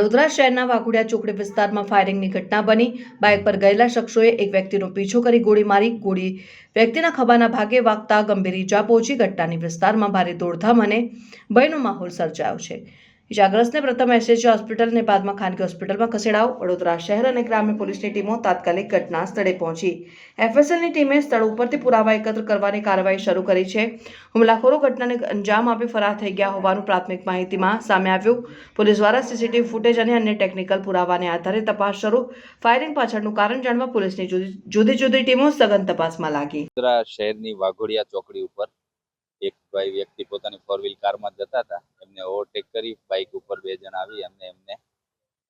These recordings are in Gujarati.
વડોદરા શહેરના વાઘોડિયા ચોકડી વિસ્તારમાં ફાયરિંગની ઘટના બની। બાઇક પર ગયેલા શખ્સોએ એક વ્યક્તિનો પીછો કરી ગોળી મારી। ગોળી વ્યક્તિના ખભાના ભાગે વાગતા ગંભીર ઈજા પહોંચી। ઘટનાની વિસ્તારમાં ભારે દોડધામ અને ભયનો માહોલ સર્જાયો છે। ઇજાગ્રસ્તને પ્રથમ એસએચજી હોસ્પિટલ અને બાદમાં ખાનગી હોસ્પિટલમાં ખસેડાયો। વડોદરા શહેર અને ગ્રામ્ય પોલીસની ટીમો તાત્કાલિક ઘટના સ્થળે પહોંચી। એફએસએલની ટીમે સ્થળ ઉપરથી પુરાવા એકત્ર કરવાની કાર્યવાહી શરૂ કરી છે। હુમલાખોરો ઘટનાને અંજામ આપી ફરાર થઈ ગયા હોવાનું પ્રાથમિક માહિતીમાં સામે આવ્યું। પોલીસ દ્વારા સીસીટીવી ફૂટેજ અને અન્ય ટેકનિકલ પુરાવાને આધારે તપાસ શરૂ। ફાયરિંગ પાછળનું કારણ જાણવા પોલીસની જુદી જુદી ટીમો સઘન તપાસમાં લાગી। વડોદરા શહેરની વાઘોડિયા ચોકડી ઉપર એક ભાઈ વ્યક્તિ પોતાની 4 વ્હીલ કારમાં જતા હતા। એમને ઓવરટેક કરી બાઇક ઉપર 2 જણ આવી એમને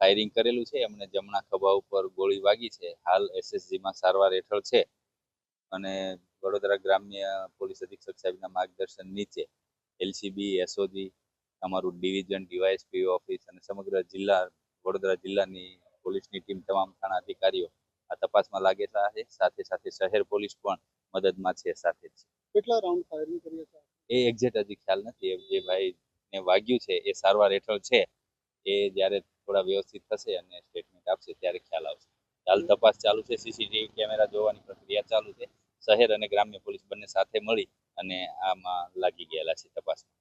ફાયરિંગ કરેલું છે। એમને જમણા ખભા ઉપર ગોળી વાગી છે। હાલ એસએસજીમાં સારવાર હેઠળ છે અને વડોદરા ગ્રામ્ય પોલીસ અધિક્ષક સાહેબના માર્ગદર્શન નીચે એલસીબી, એસઓજી, અમારું ડિવિઝન, ડીવાયએસપી ઓફિસ અને સમગ્ર જિલ્લા વડોદરા જિલ્લાની પોલીસની ટીમ, તમામ થાણા અધિકારીઓ આ તપાસમાં લાગેલા છે। સાથે સાથે શહેર પોલીસ પણ મદદમાં છે સાથે જ। કેટલા રાઉન્ડ ફાયરિંગ કર્યા હતા એ એક્ઝેક્ટ હજી ખ્યાલ નથી। જે ભાઈને વાગ્યું છે એ સારવાર હેઠળ છે। એ જ્યારે થોડા વ્યવસ્થિત થશે અને સ્ટેટમેન્ટ આપશે ત્યારે ખ્યાલ આવશે। હાલ તપાસ ચાલુ છે। સીસીટીવી કેમેરા જોવાની પ્રક્રિયા ચાલુ છે। શહેર અને ગ્રામ્ય પોલીસ બંને સાથે મળી અને આમાં લાગી ગયેલા છે તપાસમાં।